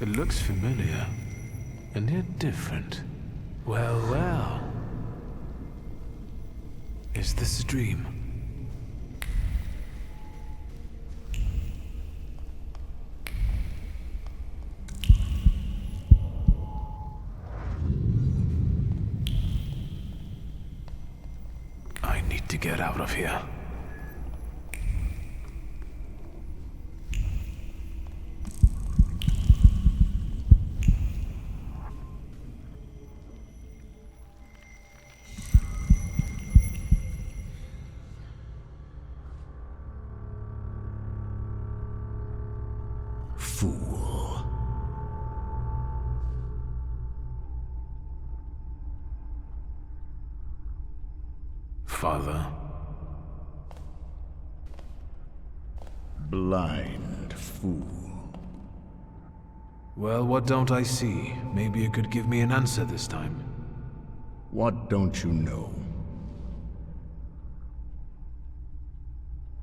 It looks familiar, and yet different. Well, well. Is this a dream? I need to get out of here. Fool. Father. Blind fool. Well, what don't I see? Maybe you could give me an answer this time. What don't you know?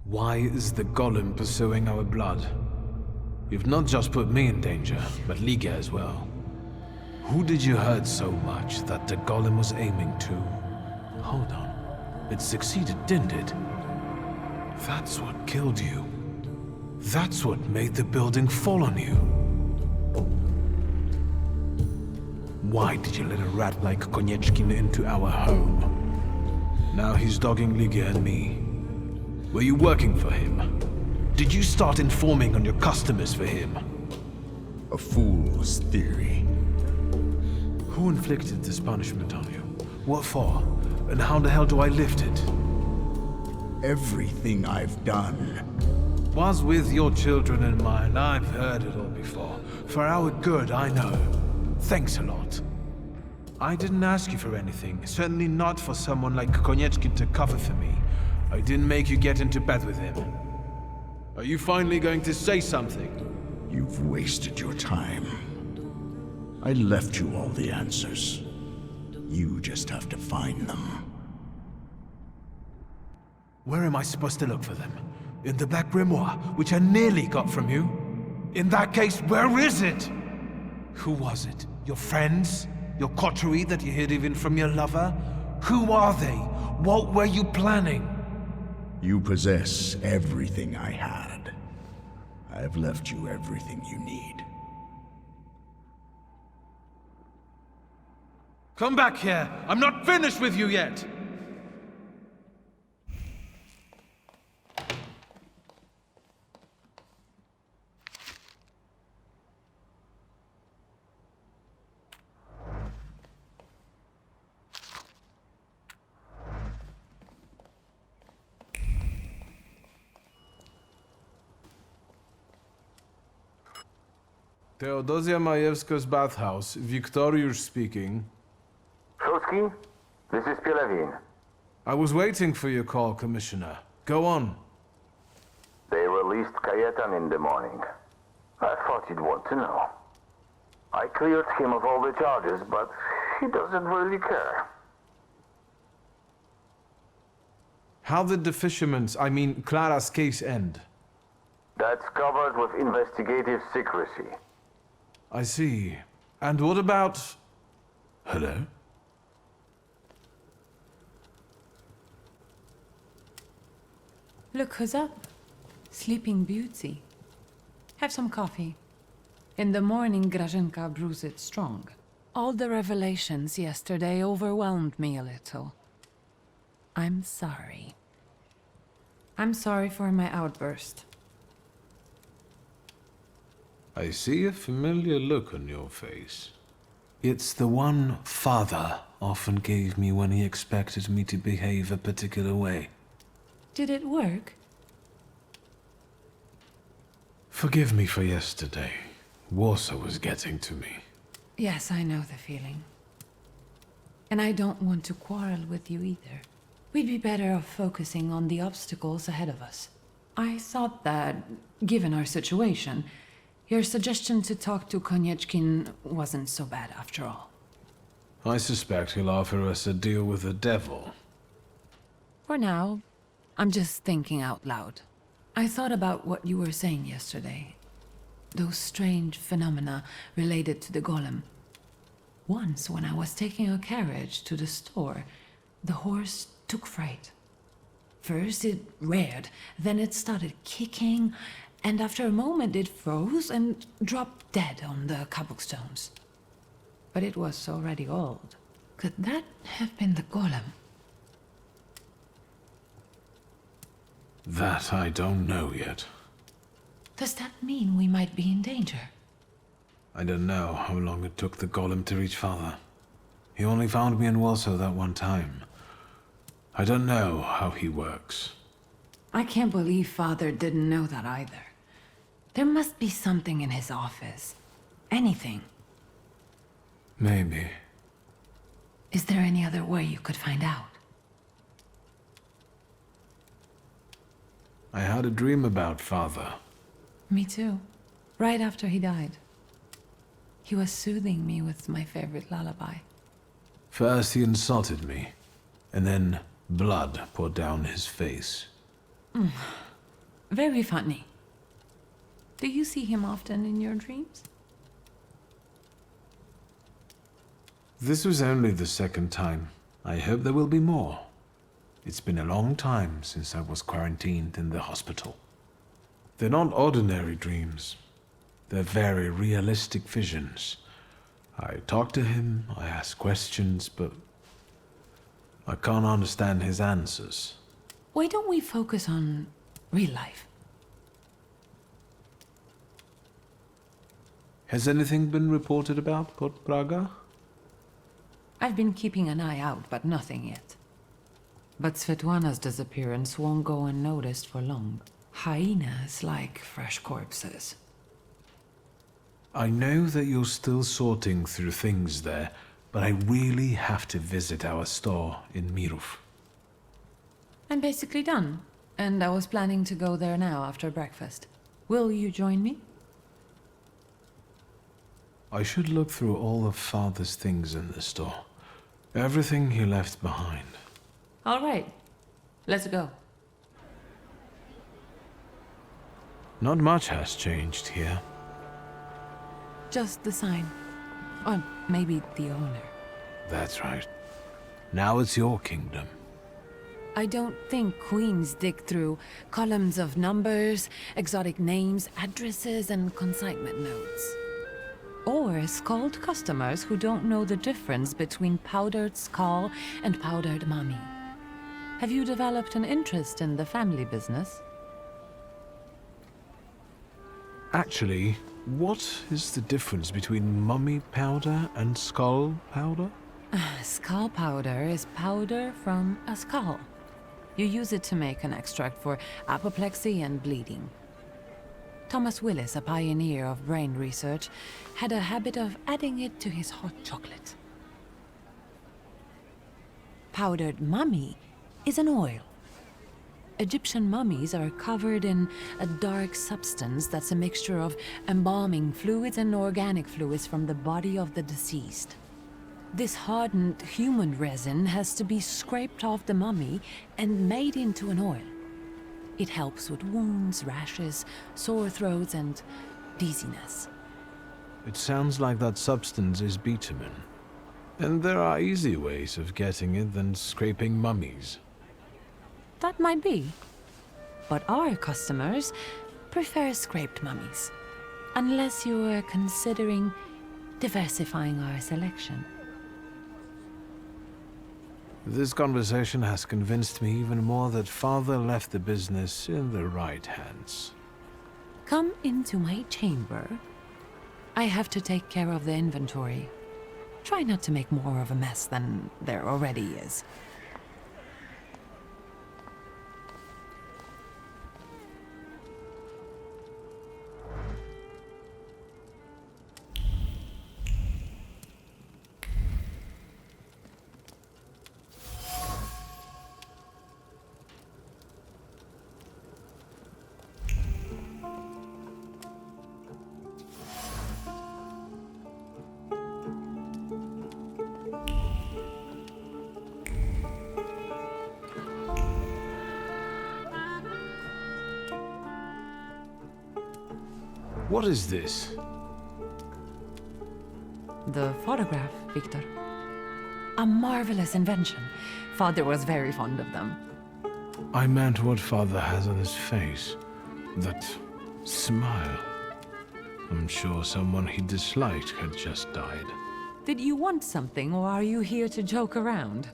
Why is the golem pursuing our blood? You've not just put me in danger, but Liga as well. Who did you hurt so much that the golem was aiming to? Hold on. It succeeded, didn't it? That's what killed you. That's what made the building fall on you. Why did you let a rat like Konieczkin into our home? Now he's dogging Liga and me. Were you working for him? Did you start informing on your customers for him? A fool's theory. Who inflicted this punishment on you? What for? And how the hell do I lift it? Everything I've done. Was with your children in mind. I've heard it all before. For our good, I know. Thanks a lot. I didn't ask you for anything. Certainly not for someone like Konieczkin to cover for me. I didn't make you get into bed with him. Are you finally going to say something? You've wasted your time. I left you all the answers. You just have to find them. Where am I supposed to look for them? In the Black Grimoire, which I nearly got from you? In that case, where is it? Who was it? Your friends? Your coterie that you hid even from your lover? Who are they? What were you planning? You possess everything I had. I've left you everything you need. Come back here! I'm not finished with you yet! Teodosia Majewska's bathhouse. Wiktor speaking. Szulski, this is Pielewin. I was waiting for your call, Commissioner. Go on. They released Kajetan in the morning. I thought you'd want to know. I cleared him of all the charges, but he doesn't really care. How did the fisherman's, I mean Clara's case end? That's covered with investigative secrecy. I see. And what about... Hello? Look who's up. Sleeping Beauty. Have some coffee. In the morning, Grażynka brews it strong. All the revelations yesterday overwhelmed me a little. I'm sorry. I'm sorry for my outburst. I see a familiar look on your face. It's the one Father often gave me when he expected me to behave a particular way. Did it work? Forgive me for yesterday. Warsaw was getting to me. Yes, I know the feeling. And I don't want to quarrel with you either. We'd be better off focusing on the obstacles ahead of us. I thought that, given our situation, your suggestion to talk to Konieczkin wasn't so bad after all. I suspect he'll offer us a deal with the devil. For now, I'm just thinking out loud. I thought about what you were saying yesterday. those strange phenomena related to the golem. Once, when I was taking a carriage to the store, the horse took fright. First it reared, then it started kicking, and after a moment it froze and dropped dead on the cobblestones. But it was already old. Could that have been the golem? That I don't know yet. Does that mean we might be in danger? I don't know how long it took the golem to reach Father. He only found me in Warsaw that one time. I don't know how he works. I can't believe Father didn't know that either. There must be something in his office. Anything. Maybe. Is there any other way you could find out? I had a dream about Father. Me too. Right after he died. He was soothing me with my favorite lullaby. First he insulted me, and then blood poured down his face. Very funny. Do you see him often in your dreams? This was only the second time. I hope there will be more. It's been a long time since I was quarantined in the hospital. They're not ordinary dreams. They're very realistic visions. I talk to him, I ask questions, but I can't understand his answers. Why don't we focus on real life? Has anything been reported about Port Praga? I've been keeping an eye out, but nothing yet. But Svetlana's disappearance won't go unnoticed for long. Hyenas like fresh corpses. I know that you're still sorting through things there, but I really have to visit our store in Mirów. I'm basically done, and I was planning to go there now after breakfast. Will you join me? I should look through all of Father's things in the store. Everything he left behind. All right, let's go. Not much has changed here. Just the sign. Or maybe the owner. That's right. Now it's your kingdom. I don't think queens dig through columns of numbers, exotic names, addresses, and consignment notes. Or scold customers who don't know the difference between powdered skull and powdered mummy. Have you developed an interest in the family business? Actually, what is the difference between mummy powder and skull powder? Skull powder is powder from a skull. You use it to make an extract for apoplexy and bleeding. Thomas Willis, a pioneer of brain research, had a habit of adding it to his hot chocolate. Powdered mummy is an oil. Egyptian mummies are covered in a dark substance that's a mixture of embalming fluids and organic fluids from the body of the deceased. This hardened human resin has to be scraped off the mummy and made into an oil. It helps with wounds, rashes, sore throats, and dizziness. It sounds like that substance is bitumen. And there are easy ways of getting it than scraping mummies. That might be. But our customers prefer scraped mummies. Unless you're considering diversifying our selection. This conversation has convinced me even more that Father left the business in the right hands. Come into my chamber. I have to take care of the inventory. Try not to make more of a mess than there already is. What is this? The photograph, Wiktor. A marvelous invention. Father was very fond of them. I meant what Father has on his face. That smile. I'm sure someone he disliked had just died. Did you want something, or are you here to joke around?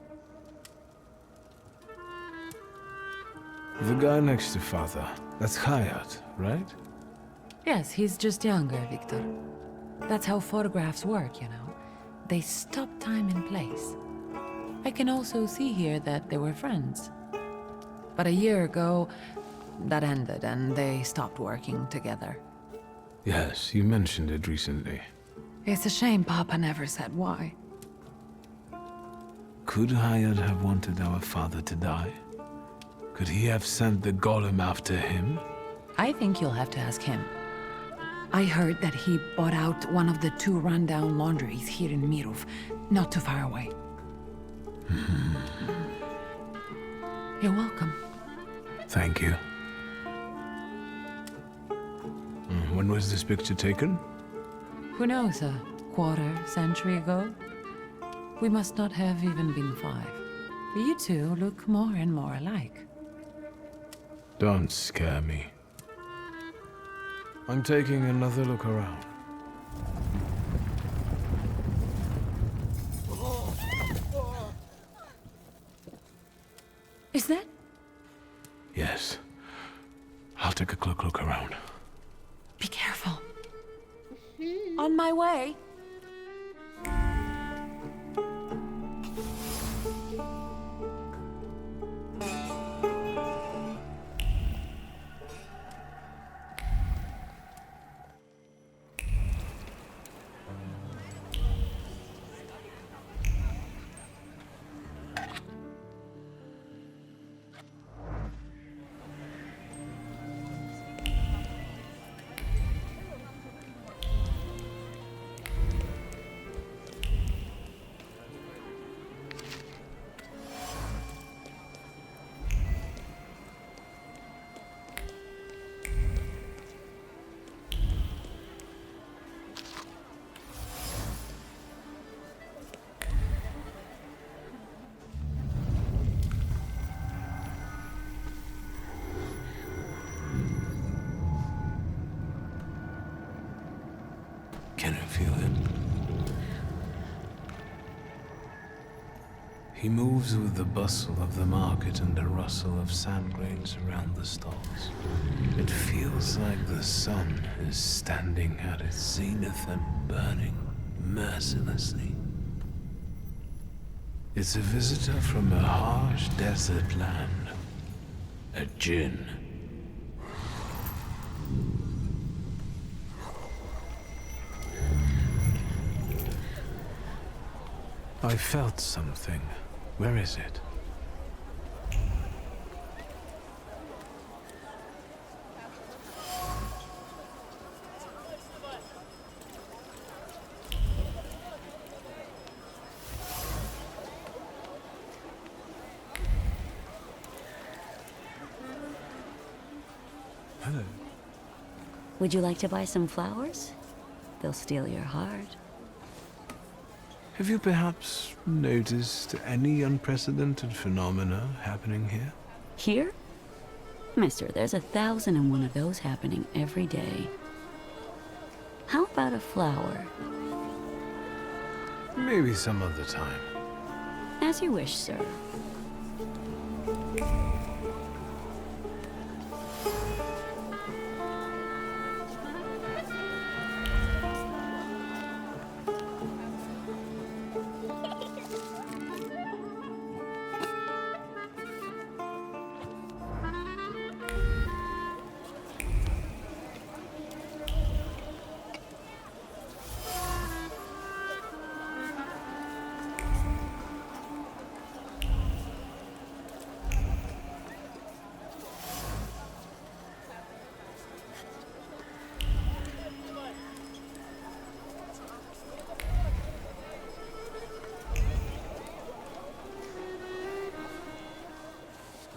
The guy next to Father, that's Hayat, right? Yes, he's just younger, Wiktor. That's how photographs work, you know. They stop time and place. I can also see here that they were friends. But a year ago, that ended and they stopped working together. Yes, you mentioned it recently. It's a shame Papa never said why. Could Hayat have wanted our father to die? Could he have sent the golem after him? I think you'll have to ask him. I heard that he bought out one of the 2 rundown laundries here in Mirov, not too far away. You're welcome. Thank you. When was this picture taken? Who knows, a quarter century ago? We must not have even been 5. You two look more and more alike. Don't scare me. I'm taking another look around. Is that? Yes. I'll take a quick look around. Be careful. On my way. Can you feel him? He moves with the bustle of the market and the rustle of sand grains around the stalls. It feels like the sun is standing at its zenith and burning mercilessly. It's a visitor from a harsh desert land. A djinn. I felt something. Where is it? Hello. Would you like to buy some flowers? They'll steal your heart. Have you perhaps noticed any unprecedented phenomena happening here? Here? Mister, there's 1,001 of those happening every day. How about a flower? Maybe some other time. As you wish, sir.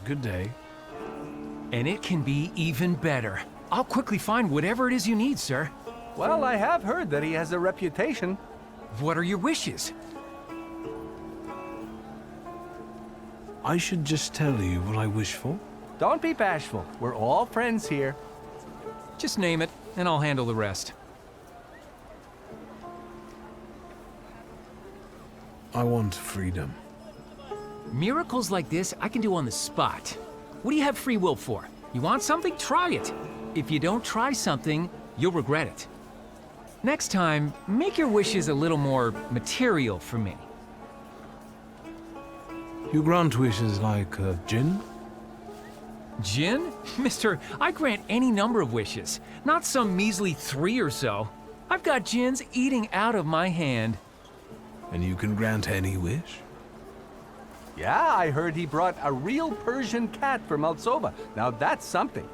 Good day. And it can be even better. I'll quickly find whatever it is you need, sir. Well, I have heard that he has a reputation. What are your wishes? I should just tell you what I wish for. Don't be bashful. We're all friends here. Just name it, and I'll handle the rest. I want freedom. Miracles like this I can do on the spot. What do you have free will for? You want something? Try it. If you don't try something, you'll regret it. Next time, make your wishes a little more material for me. You grant wishes like gin? Jinn? Mister, I grant any number of wishes, not some measly 3 or so. I've got jinns eating out of my hand. And you can grant any wish? Yeah, I heard he brought a real Persian cat from Moldova. Now that's something.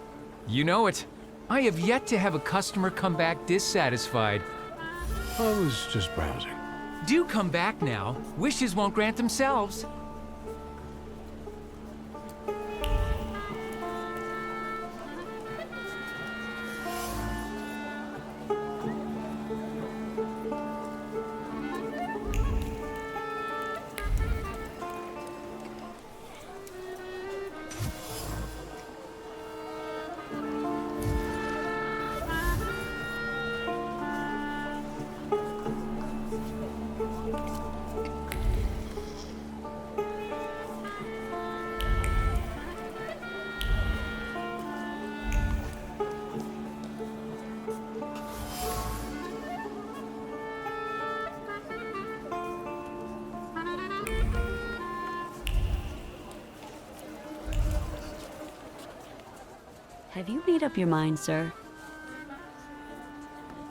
You know it. I have yet to have a customer come back dissatisfied. I was just browsing. Do come back now. Wishes won't grant themselves. Have you made up your mind, sir?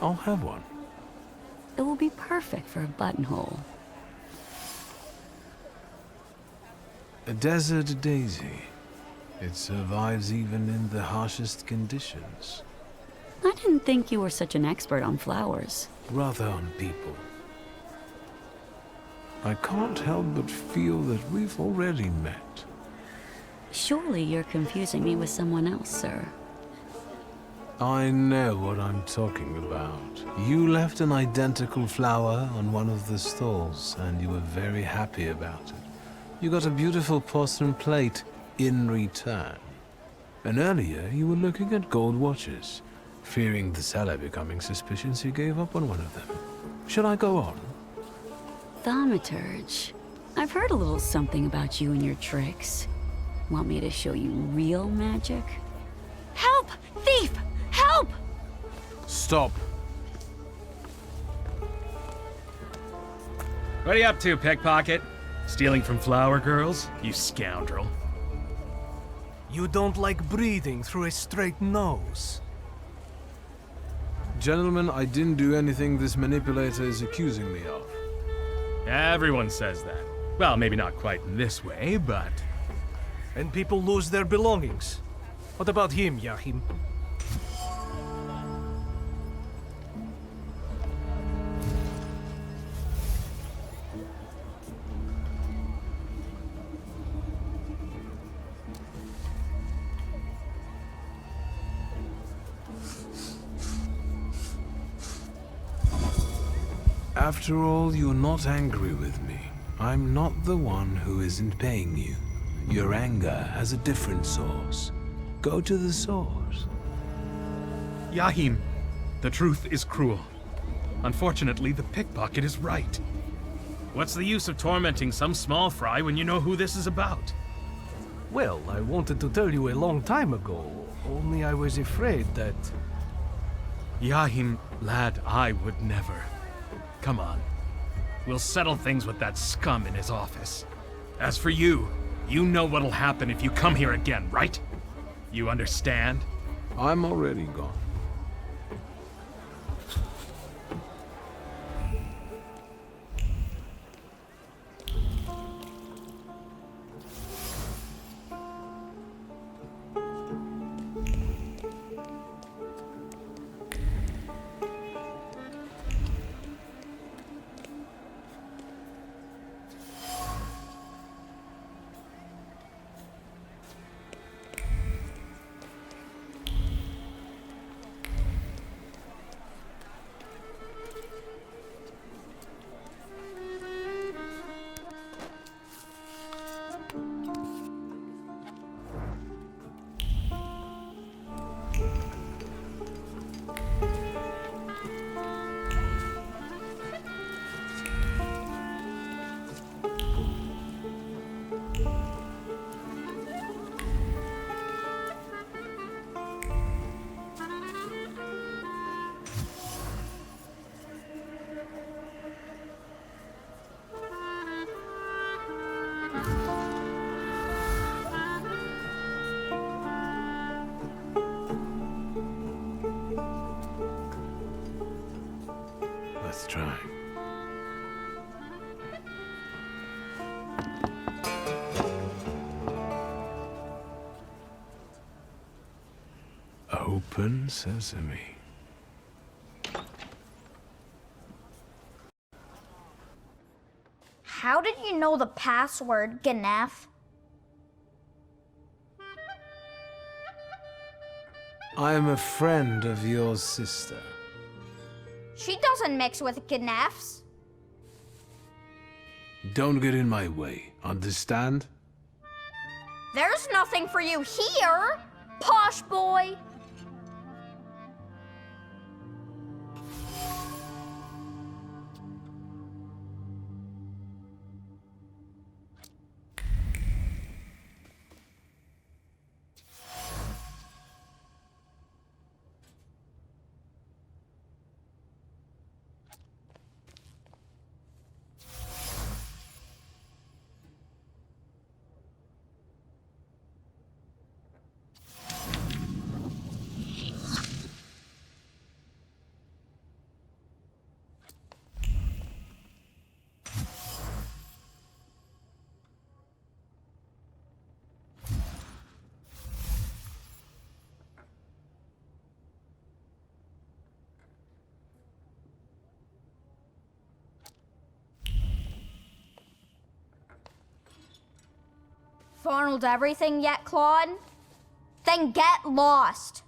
I'll have one. It will be perfect for a buttonhole. A desert daisy. It survives even in the harshest conditions. I didn't think you were such an expert on flowers. Rather on people. I can't help but feel that we've already met. Surely you're confusing me with someone else, sir. I know what I'm talking about. You left an identical flower on one of the stalls, and you were very happy about it. You got a beautiful porcelain plate in return. And earlier, you were looking at gold watches. Fearing the seller becoming suspicious, you gave up on one of them. Should I go on? Thaumaturge. I've heard a little something about you and your tricks. Want me to show you real magic? Help! Thief! Help! Stop. What are you up to, pickpocket? Stealing from flower girls? You scoundrel. You don't like breathing through a straight nose. Gentlemen, I didn't do anything this manipulator is accusing me of. Everyone says that. Well, maybe not quite in this way, but... And people lose their belongings. What about him, Yahim? After all, you're not angry with me. I'm not the one who isn't paying you. Your anger has a different source. Go to the source. Yahim, the truth is cruel. Unfortunately, the pickpocket is right. What's the use of tormenting some small fry when you know who this is about? Well, I wanted to tell you a long time ago, only I was afraid that... Yahim, lad, I would never. Come on. We'll settle things with that scum in his office. As for you, you know what'll happen if you come here again, right? You understand? I'm already gone. trying. Open sesame. How did you know the password, Ganef? I am a friend of your sister. She doesn't mix with Ganefs. Don't get in my way, understand? There's nothing for you here, posh boy. Funneled everything yet, Claude? Then get lost.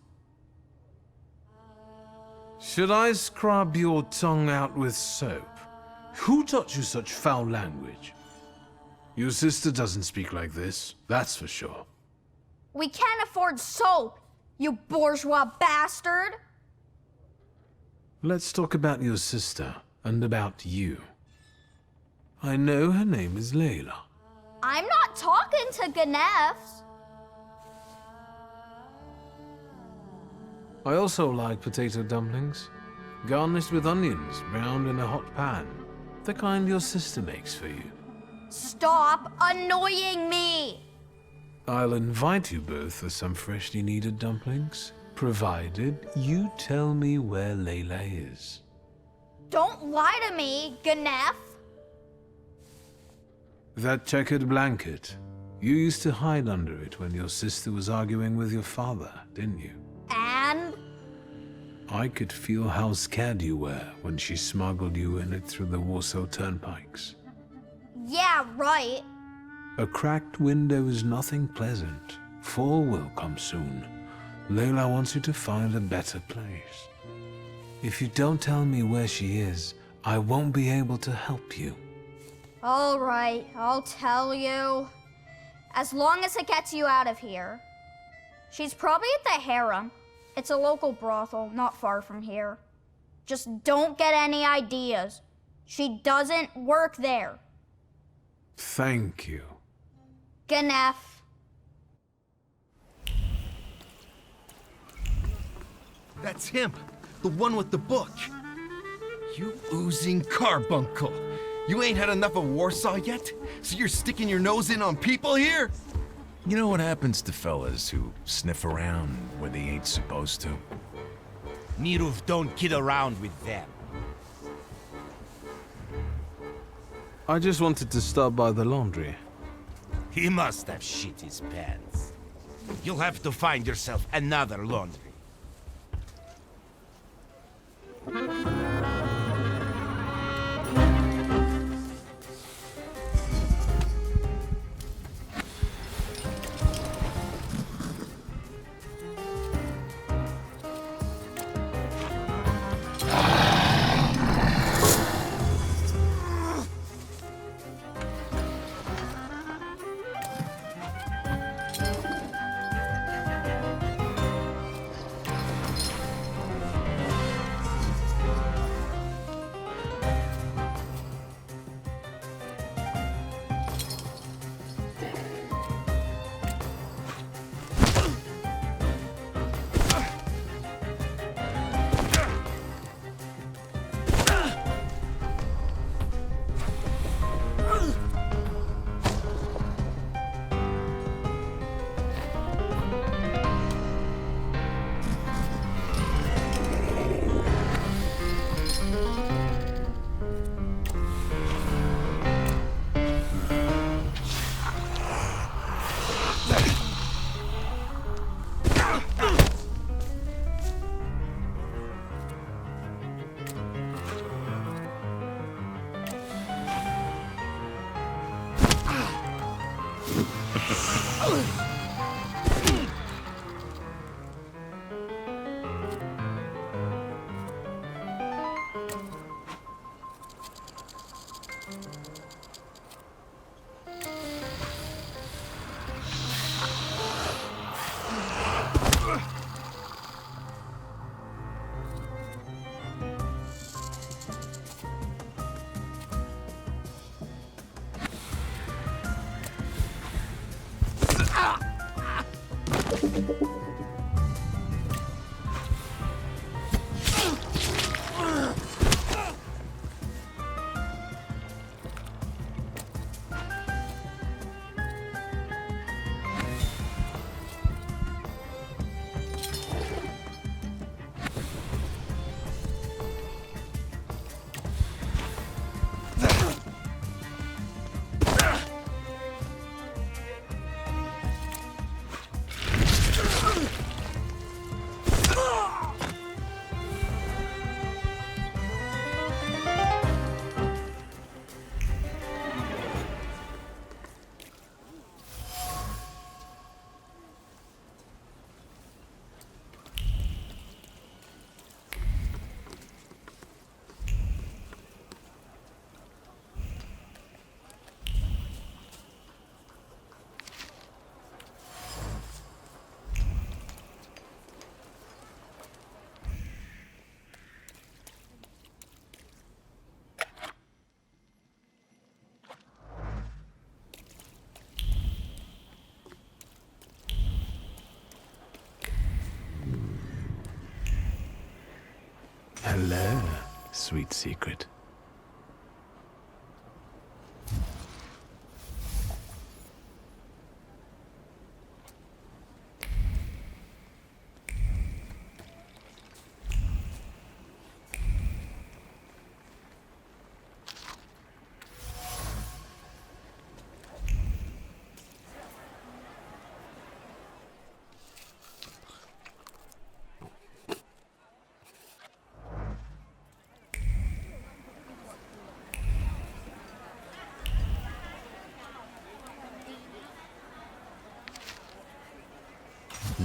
Should I scrub your tongue out with soap? Who taught you such foul language? Your sister doesn't speak like this, that's for sure. We can't afford soap, you bourgeois bastard. Let's talk about your sister and about you. I know her name is Layla. I'm not talking to Ganefs. I also like potato dumplings, garnished with onions, browned in a hot pan. The kind your sister makes for you. Stop annoying me! I'll invite you both for some freshly kneaded dumplings, provided you tell me where Layla is. Don't lie to me, Ganef. That checkered blanket. You used to hide under it when your sister was arguing with your father, didn't you? And? I could feel how scared you were when she smuggled you in it through the Warsaw turnpikes. Yeah, right. A cracked window is nothing pleasant. Fall will come soon. Layla wants you to find a better place. If you don't tell me where she is, I won't be able to help you. All right, I'll tell you. As long as it gets you out of here. She's probably at the harem. It's a local brothel, not far from here. Just don't get any ideas. She doesn't work there. Thank you. Ganef. That's him, the one with the book. You oozing carbuncle. You ain't had enough of Warsaw yet? So you're sticking your nose in on people here? You know what happens to fellas who sniff around where they ain't supposed to? Miruv don't kid around with them. I just wanted to stop by the laundry. He must have shit his pants. You'll have to find yourself another laundry. Hello, sweet secret.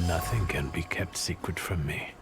Nothing can be kept secret from me.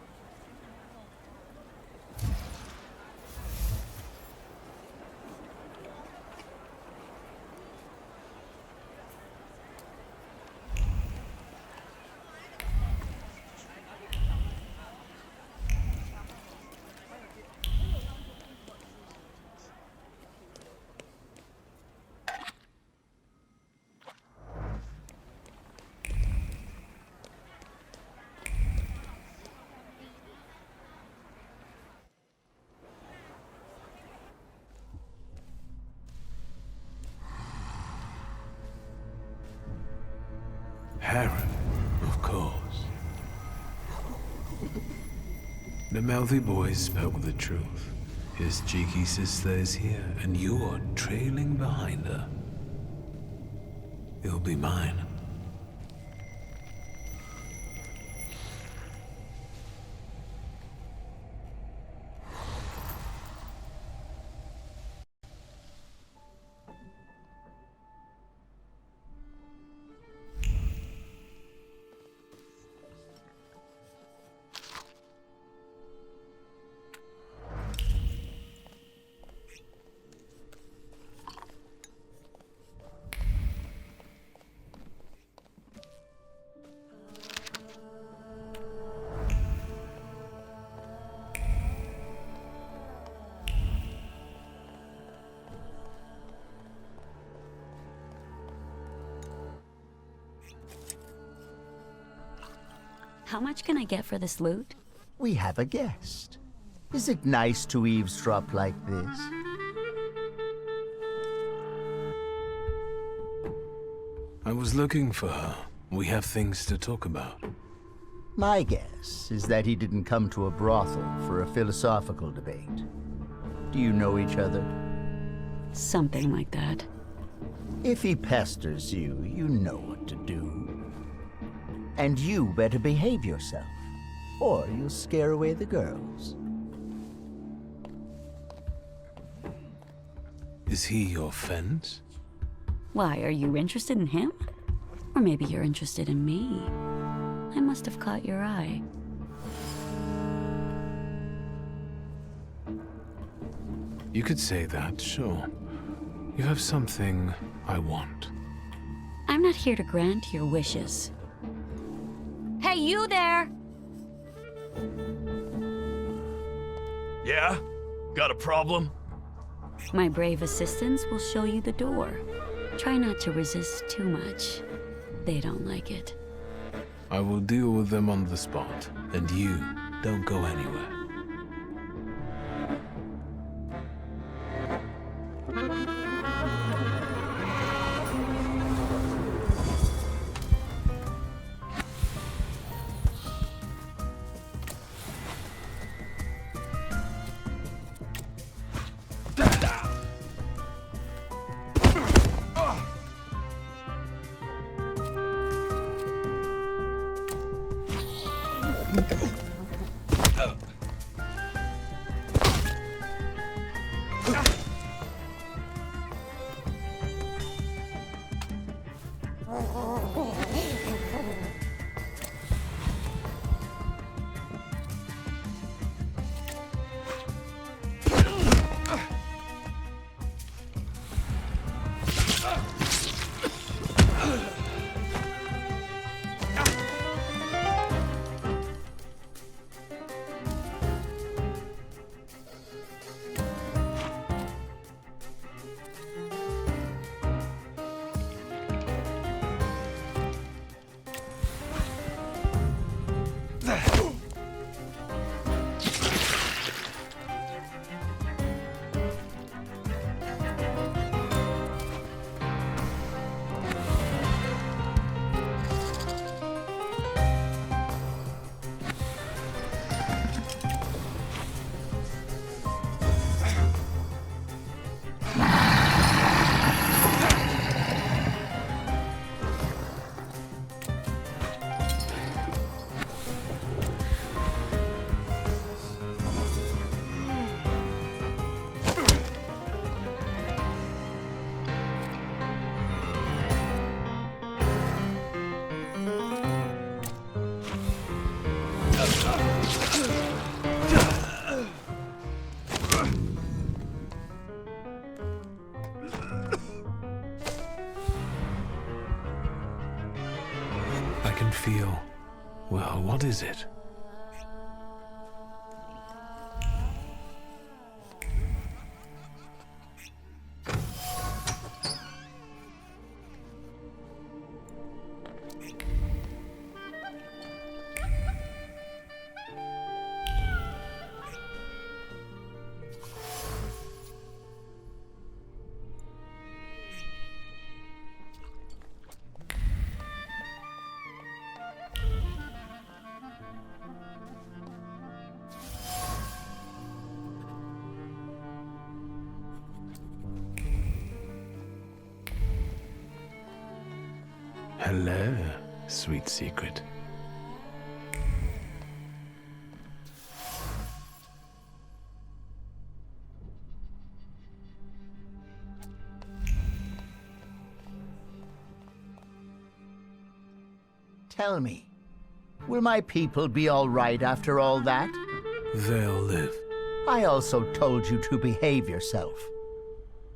Harem, of course. The mouthy boy spoke the truth. His cheeky sister is here, and you are trailing behind her. You'll be mine. How much can I get for this loot? We have a guest. Is it nice to eavesdrop like this? I was looking for her. We have things to talk about. My guess is that he didn't come to a brothel for a philosophical debate. Do you know each other? Something like that. If he pesters you, you know what to do. And you better behave yourself, or you'll scare away the girls. Is he your fence? Why, are you interested in him? Or maybe you're interested in me. I must have caught your eye. You could say that, sure. You have something I want. I'm not here to grant your wishes. Hey, you there! Yeah? Got a problem? My brave assistants will show you the door. Try not to resist too much. They don't like it. I will deal with them on the spot, and you don't go anywhere. I can feel... well, what is it? Hello, sweet secret. Tell me, will my people be all right after all that? They'll live. I also told you to behave yourself.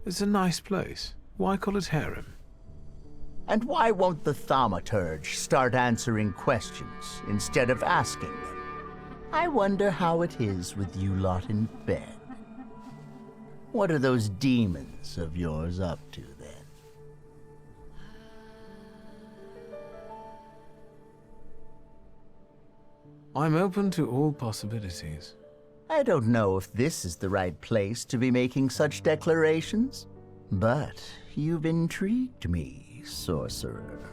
It's a nice place. Why call it harem? And why won't the Thaumaturge start answering questions instead of asking them? I wonder how it is with you lot in bed. What are those demons of yours up to then? I'm open to all possibilities. I don't know if this is the right place to be making such declarations, but you've intrigued me. Sorcerer.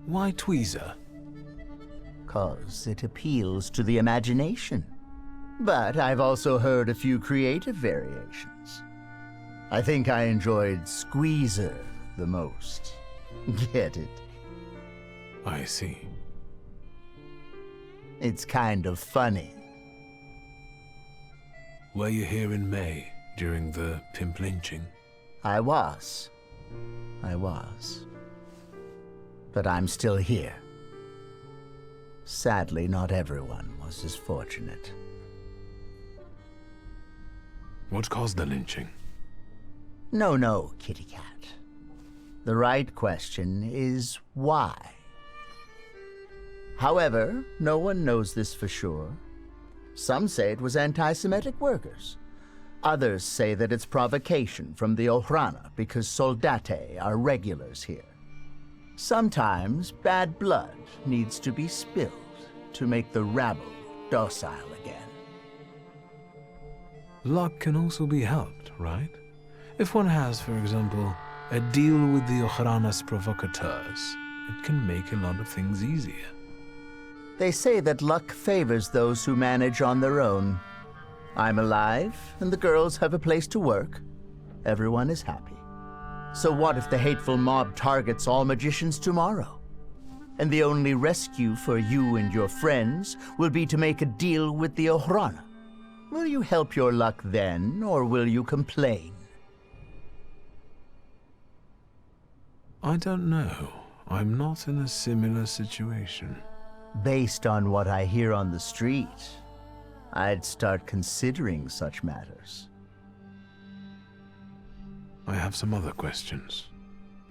Why tweezer? 'Cause it appeals to the imagination. But I've also heard a few creative variations. I think I enjoyed Squeezer the most. Get it? I see. It's kind of funny. Were you here in May during the pimp lynching? I was. But I'm still here. Sadly, not everyone was as fortunate. What caused the lynching? No, kitty cat. The right question is why? However, no one knows this for sure. Some say it was anti-Semitic workers. Others say that it's provocation from the Ohrana because soldate are regulars here. Sometimes bad blood needs to be spilled to make the rabble docile again. Luck can also be helped, right? If one has, for example, a deal with the Ochranas provocateurs, it can make a lot of things easier. They say that luck favors those who manage on their own. I'm alive, and the girls have a place to work. Everyone is happy. So what if the hateful mob targets all magicians tomorrow? And the only rescue for you and your friends will be to make a deal with the Ochrana. Will you help your luck then, or will you complain? I don't know. I'm not in a similar situation. Based on what I hear on the street, I'd start considering such matters. I have some other questions.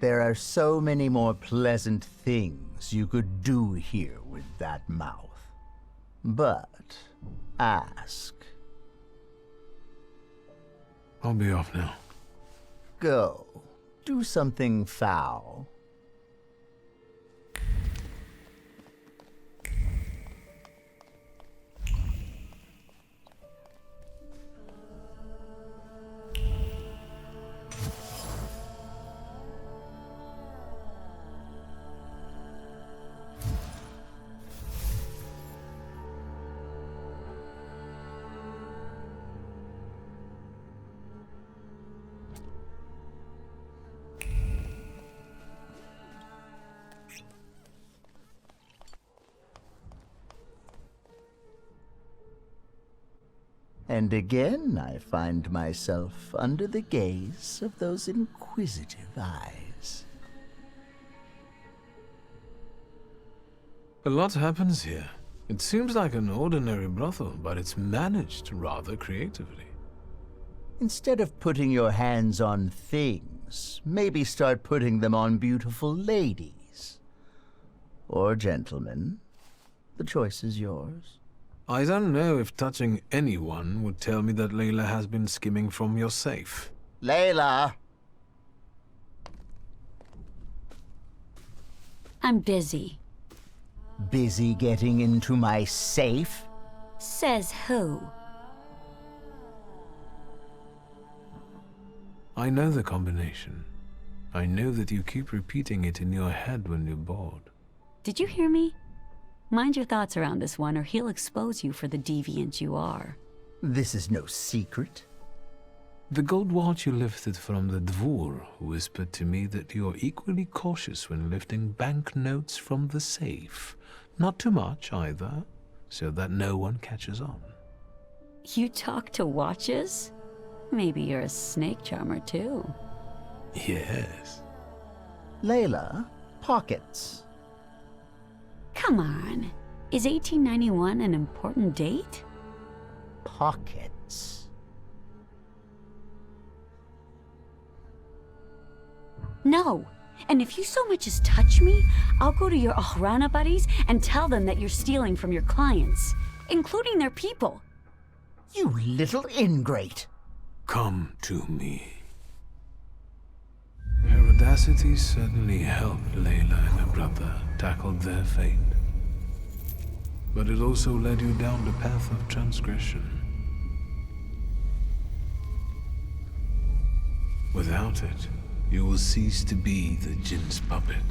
There are so many more pleasant things you could do here with that mouth. But ask. I'll be off now. Go. Do something foul. And again I find myself under the gaze of those inquisitive eyes. A lot happens here. It seems like an ordinary brothel, but it's managed rather creatively. Instead of putting your hands on things, maybe start putting them on beautiful ladies. Or gentlemen. The choice is yours. I don't know if touching anyone would tell me that Layla has been skimming from your safe. Layla! I'm busy. Busy getting into my safe? Says who? I know the combination. I know that you keep repeating it in your head when you're bored. Did you hear me? Mind your thoughts around this one, or he'll expose you for the deviant you are. This is no secret. The gold watch you lifted from the Dvor whispered to me that you're equally cautious when lifting banknotes from the safe. Not too much, either, so that no one catches on. You talk to watches? Maybe you're a snake charmer, too. Yes. Layla, pockets. Come on. Is 1891 an important date? Pockets. No. And if you so much as touch me, I'll go to your Ochrana buddies and tell them that you're stealing from your clients, including their people. You little ingrate. Come to me. Her audacity certainly helped Layla and her brother tackle their fate. But it also led you down the path of transgression. Without it, you will cease to be the Jinn's puppet.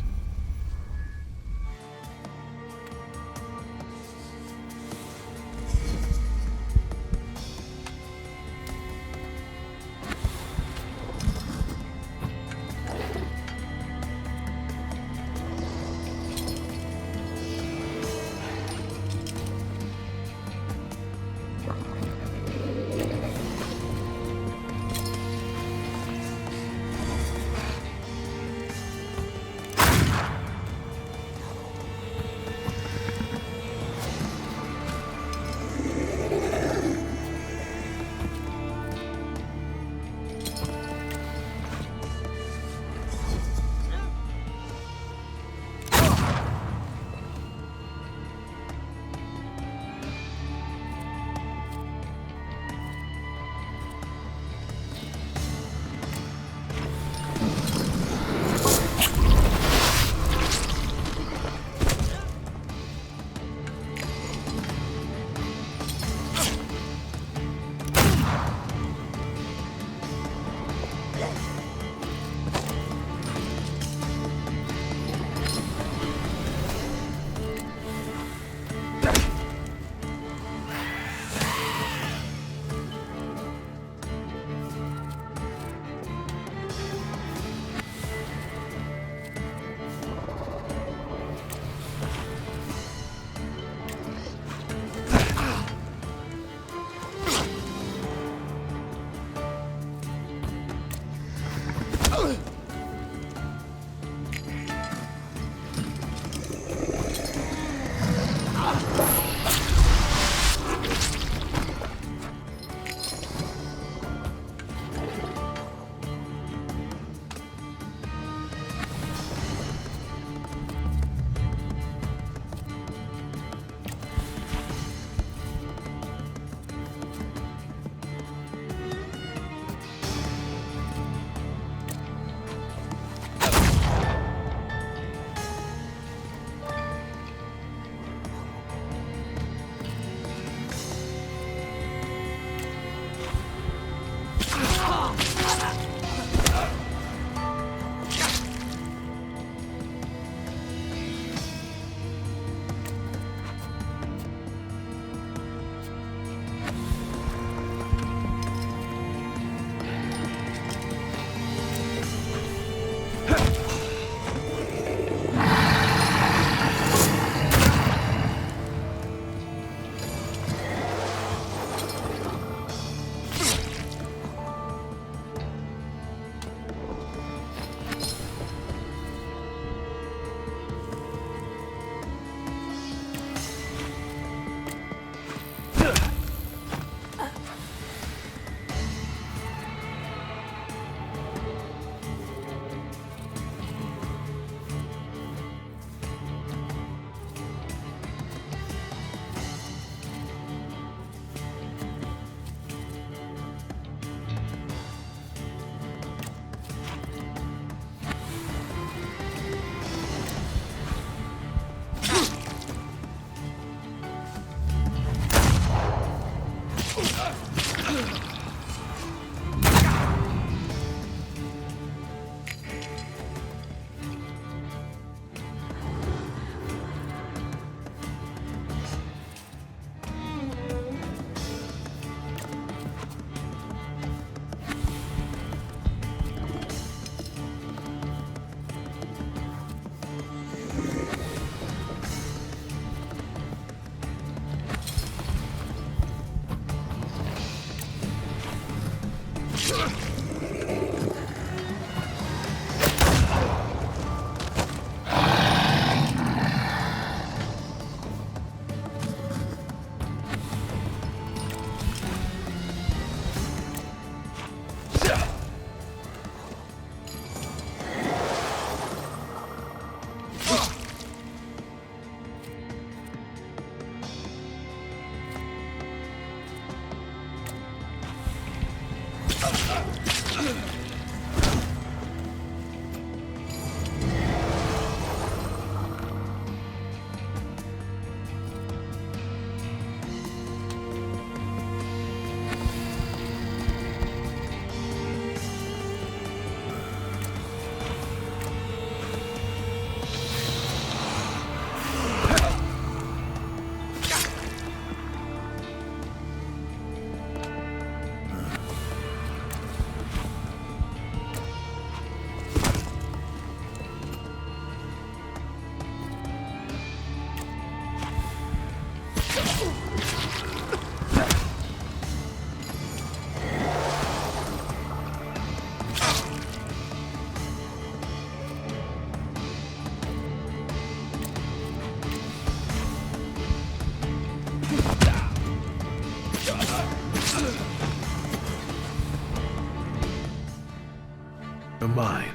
mine.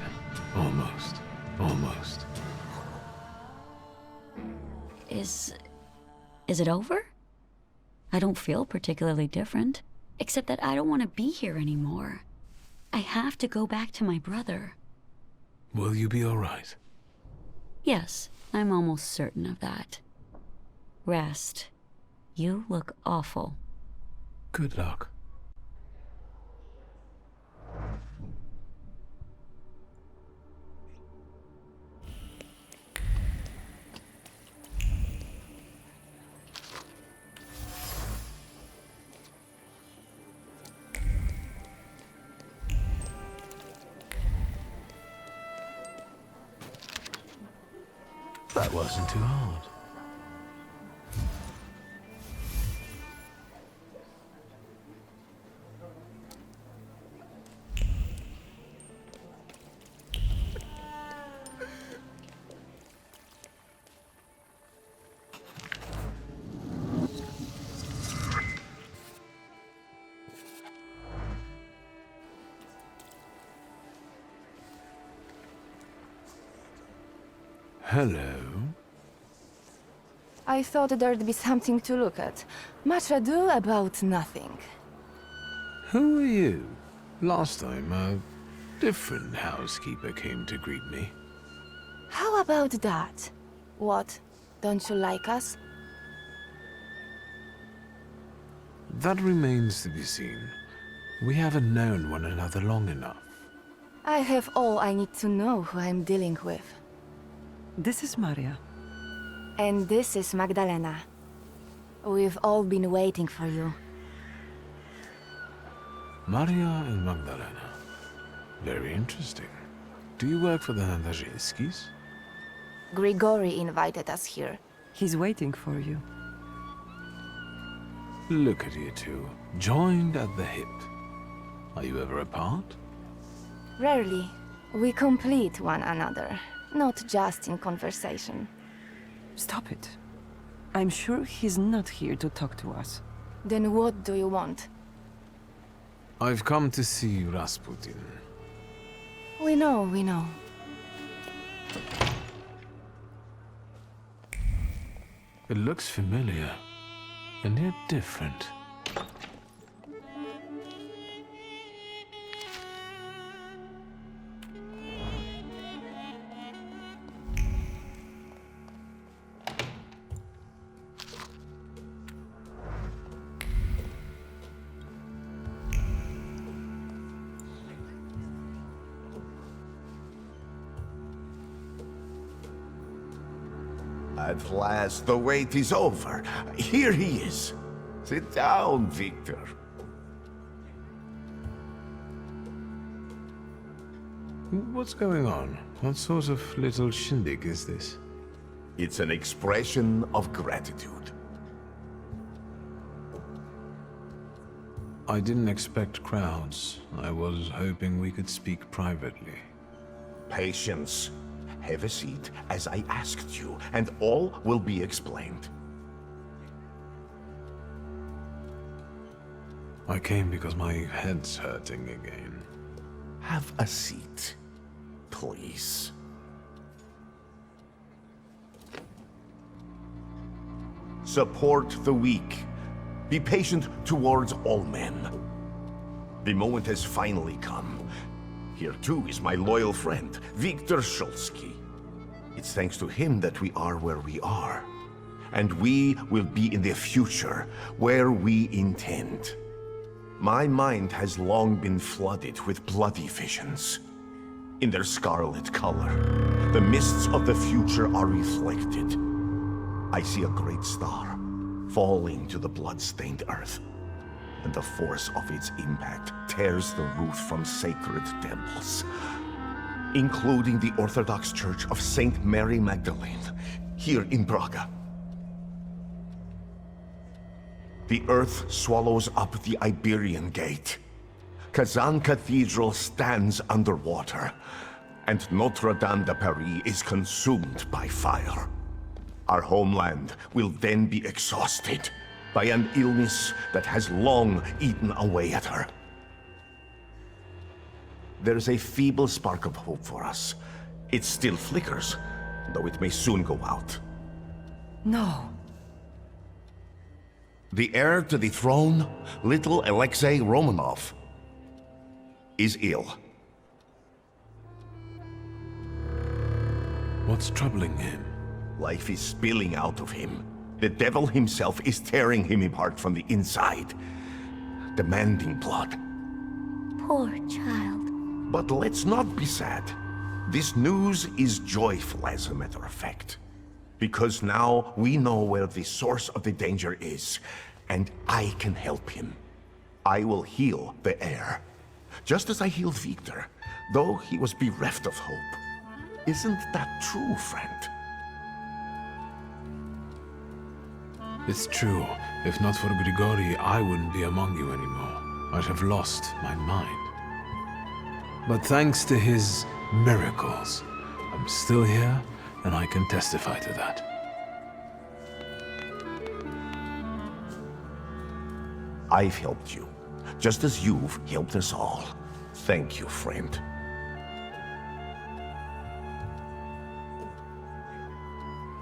Almost. Almost. Is it over? I don't feel particularly different, except that I don't want to be here anymore. I have to go back to my brother. Will you be all right? Yes, I'm almost certain of that. Rest. You look awful. Good luck. That wasn't too hard. Hello. I thought there'd be something to look at. Much ado about nothing. Who are you? Last time, a different housekeeper came to greet me. How about that? What? Don't you like us? That remains to be seen. We haven't known one another long enough. I have all I need to know who I'm dealing with. This is Maria. And this is Magdalena. We've all been waiting for you. Maria and Magdalena. Very interesting. Do you work for the Nandarzyńskis? Grigori invited us here. He's waiting for you. Look at you two, joined at the hip. Are you ever apart? Rarely. We complete one another, not just in conversation. Stop it. I'm sure he's not here to talk to us. Then what do you want? I've come to see Rasputin. We know. It looks familiar, and yet different. At last, the wait is over. Here he is. Sit down, Wiktor. What's going on? What sort of little shindig is this? It's an expression of gratitude. I didn't expect crowds. I was hoping we could speak privately. Patience. Have a seat, as I asked you, and all will be explained. I came because my head's hurting again. Have a seat, please. Support the weak. Be patient towards all men. The moment has finally come. Here too is my loyal friend, Wiktor Szulski. It's thanks to him that we are where we are. And we will be in the future, where we intend. My mind has long been flooded with bloody visions. In their scarlet color, the mists of the future are reflected. I see a great star falling to the blood-stained earth, and the force of its impact tears the roof from sacred temples, including the Orthodox Church of Saint Mary Magdalene, here in Praga. The earth swallows up the Iberian Gate. Kazan Cathedral stands underwater, and Notre Dame de Paris is consumed by fire. Our homeland will then be exhausted by an illness that has long eaten away at her. there's a feeble spark of hope for us. It still flickers, though it may soon go out. No. The heir to the throne, little Alexei Romanov, is ill. What's troubling him? Life is spilling out of him. The devil himself is tearing him apart from the inside, demanding blood. Poor child. But let's not be sad. This news is joyful, as a matter of fact. Because now we know where the source of the danger is, and I can help him. I will heal the heir, just as I healed Wiktor, though he was bereft of hope. Isn't that true, friend? It's true. If not for Grigori, I wouldn't be among you anymore. I'd have lost my mind. But thanks to his miracles, I'm still here, and I can testify to that. I've helped you, just as you've helped us all. Thank you, friend.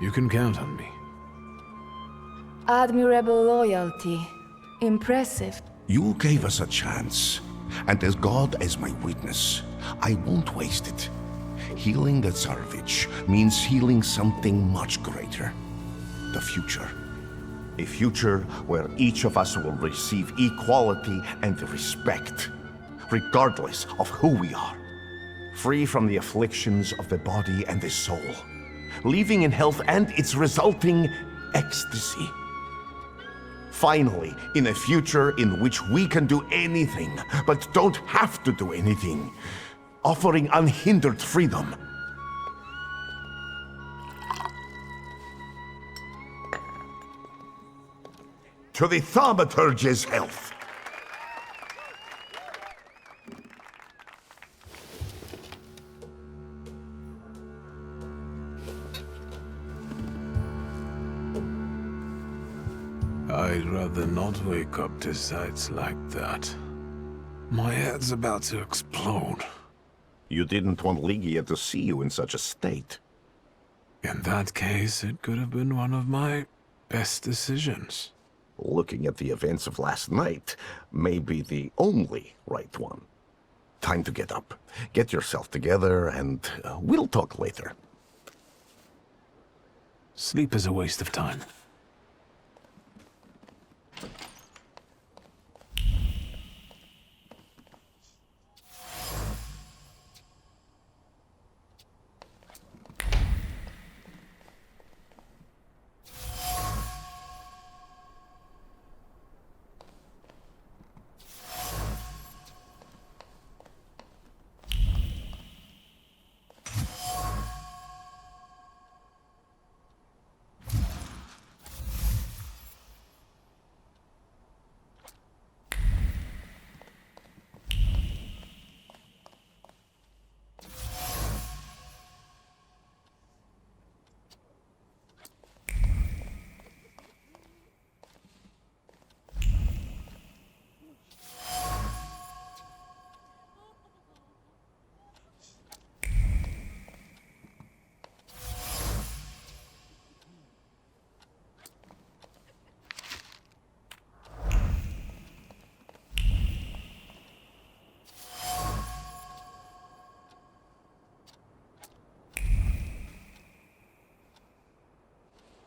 You can count on me. Admirable loyalty. Impressive. You gave us a chance, and as God as my witness, I won't waste it. Healing the Tsarevich means healing something much greater. The future. A future where each of us will receive equality and respect, regardless of who we are. Free from the afflictions of the body and the soul. Living in health and its resulting ecstasy. Finally, in a future in which we can do anything, but don't have to do anything. Offering unhindered freedom. To the Thaumaturge's health. I'd rather not wake up to sights like that. My head's about to explode. You didn't want Ligia to see you in such a state. In that case, it could have been one of my best decisions. Looking at the events of last night may be the only right one. Time to get up. Get yourself together, and we'll talk later. Sleep is a waste of time.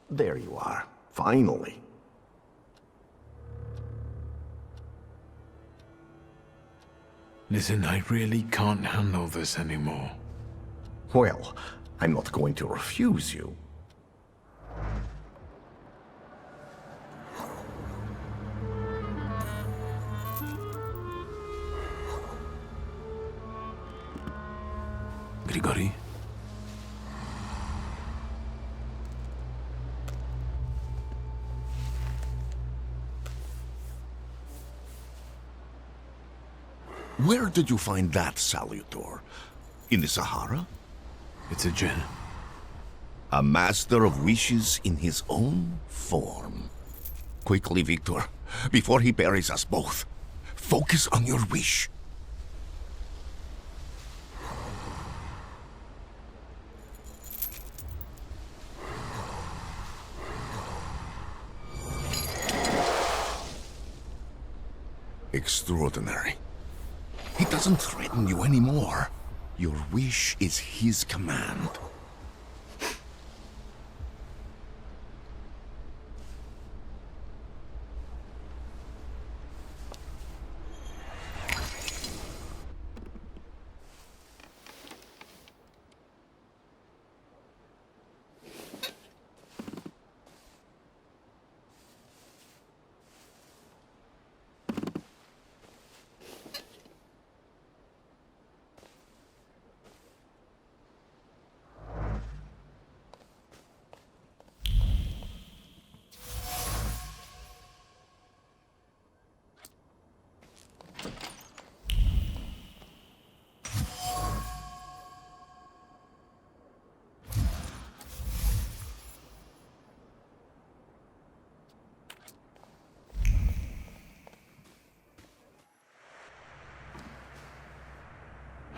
There you are, finally. Listen, I really can't handle this anymore. Well, I'm not going to refuse you. Grigori? Where did you find that Salutor? In the Sahara? It's a djinn. A master of wishes in his own form. Quickly, Wiktor, before he buries us both. Focus on your wish. extraordinary. He doesn't threaten you anymore. Your wish is his command.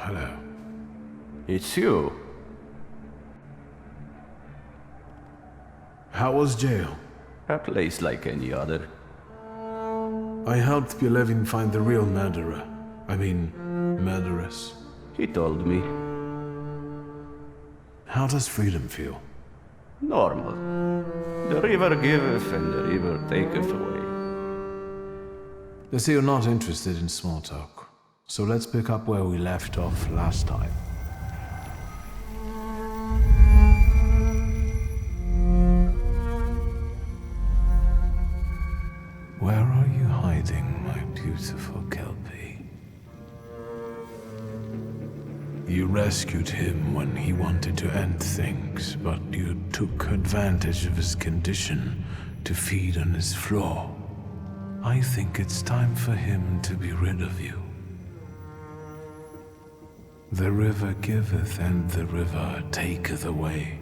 Hello. It's you. How was jail? A place like any other. I helped Belevin find the real murderer. I mean, murderess. He told me. How does freedom feel? Normal. The river giveth and the river taketh away. They say you're not interested in small talk. So let's pick up where we left off last time. Where are you hiding, my beautiful Kelpie? You rescued him when he wanted to end things, but you took advantage of his condition to feed on his flaw. I think it's time for him to be rid of you. The river giveth and the river taketh away.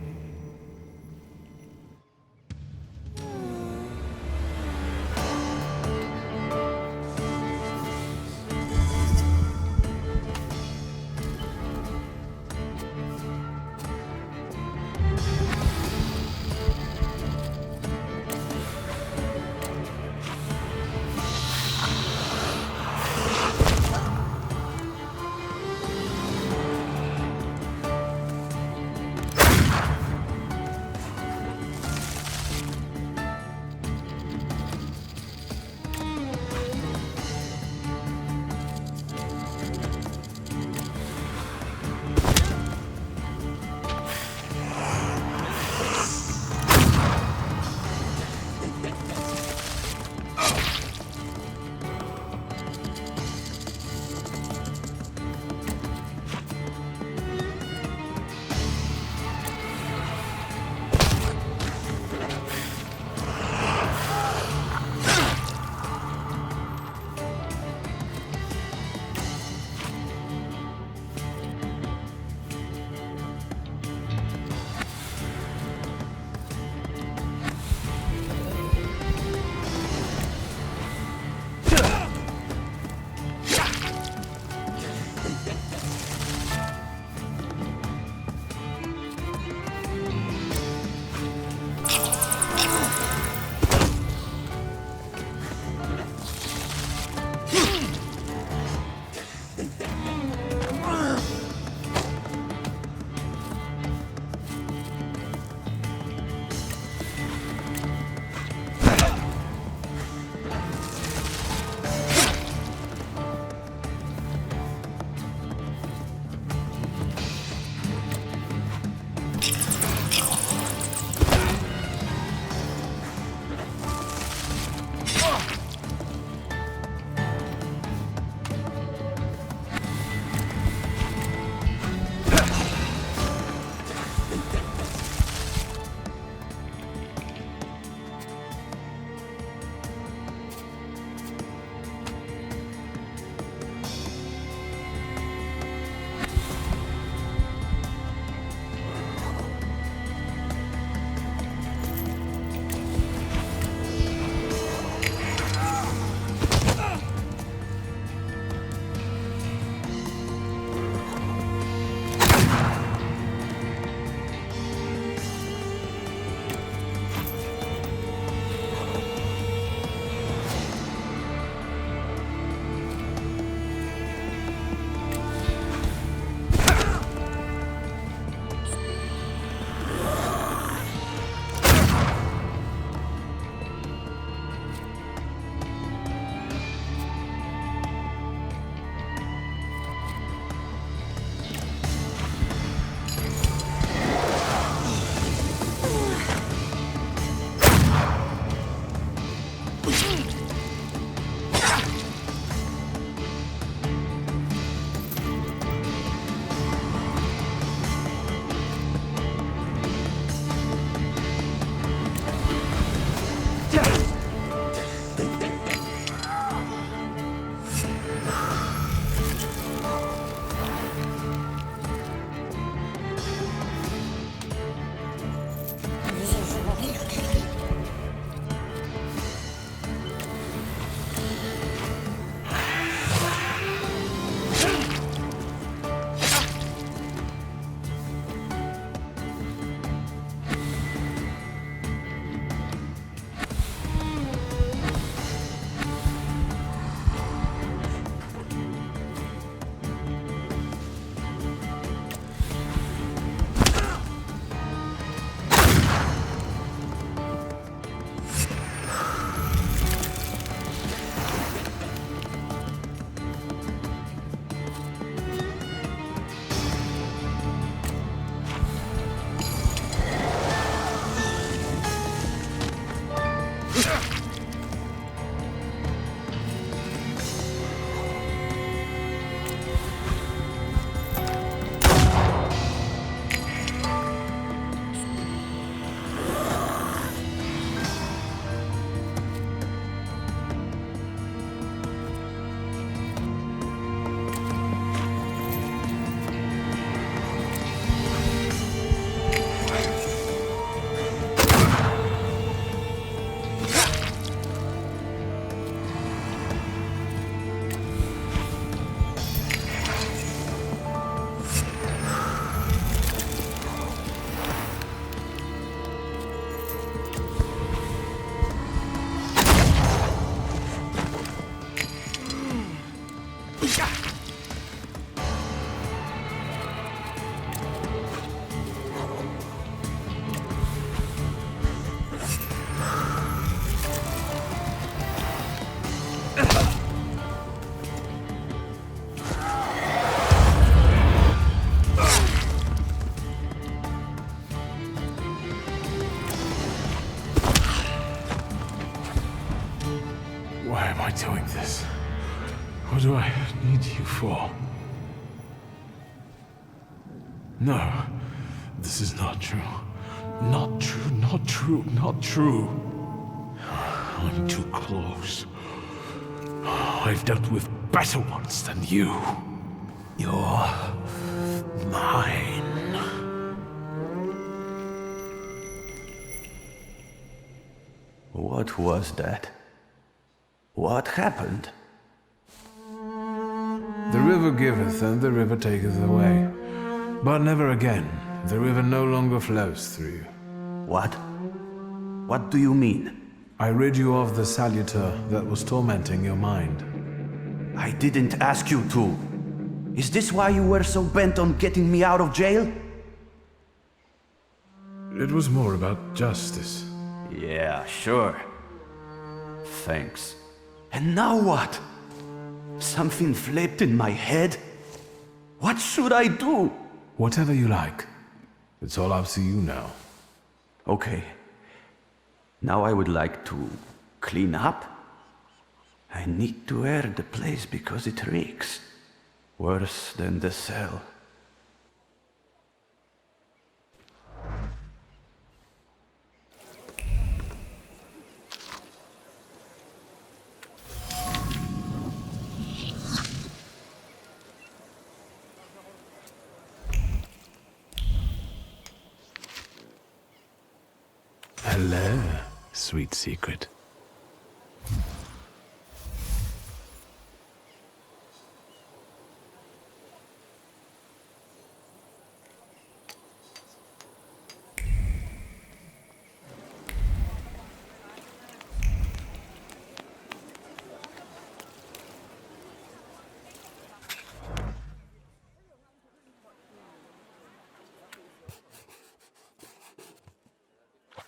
I doing this? What do I need you for? No, this is not true. Not true, not true, not true. I'm too close. I've dealt with better ones than you. You're mine. What was that? What happened? The river giveth and the river taketh away. But never again. The river no longer flows through you. What? What do you mean? I rid you of the Salutor that was tormenting your mind. I didn't ask you to. Is this why you were so bent on getting me out of jail? It was more about justice. Yeah, sure. Thanks. And now what? Something flipped in my head? What should I do? Whatever you like. It's all up to you now. Okay. Now I would like to clean up. I need to air the place because it reeks. Worse than the cell. Hello, sweet secret.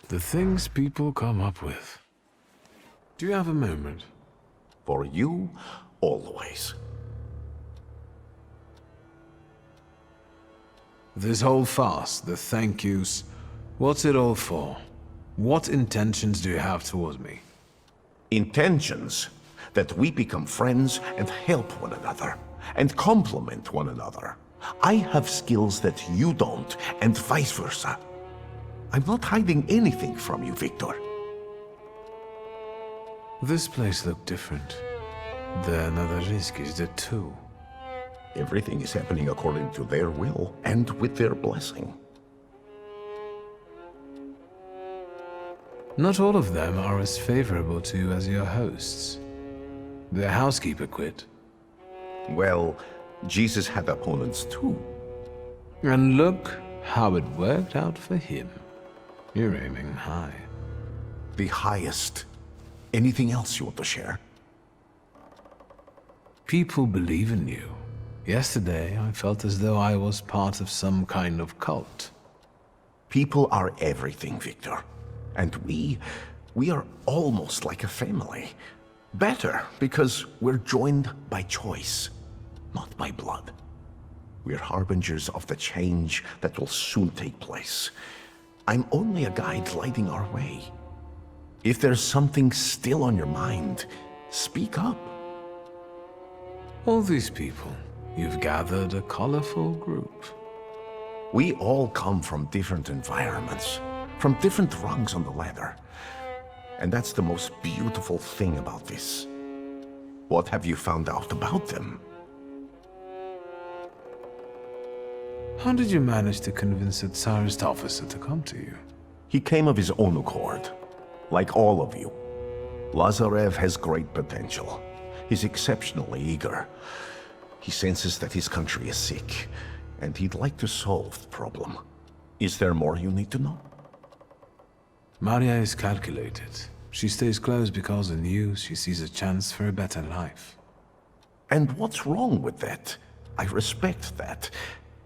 The things people come up with. Do you have a moment? For you, always. This whole farce, the thank yous, what's it all for? What intentions do you have towards me? Intentions that we become friends and help one another, and complement one another. I have skills that you don't, and vice versa. I'm not hiding anything from you, Wiktor. This place looked different. The Nadarzinskis did too. Everything is happening according to their will, and with their blessing. Not all of them are as favorable to you as your hosts. Their housekeeper quit. Well, Jesus had opponents too. And look how it worked out for him. You're aiming high. The highest. Anything else you want to share? People believe in you. Yesterday, I felt as though I was part of some kind of cult. People are everything, Wiktor. And we are almost like a family. Better, because we're joined by choice, not by blood. We're harbingers of the change that will soon take place. I'm only a guide lighting our way. If there's something still on your mind, speak up. All these people, you've gathered a colorful group. We all come from different environments, from different rungs on the ladder. And that's the most beautiful thing about this. What have you found out about them? How did you manage to convince the Tsarist officer to come to you? He came of his own accord, like all of you. Lazarev has great potential. He's exceptionally eager. He senses that his country is sick, and he'd like to solve the problem. Is there more you need to know? Maria is calculated. She stays close because in you she sees a chance for a better life. And what's wrong with that? I respect that.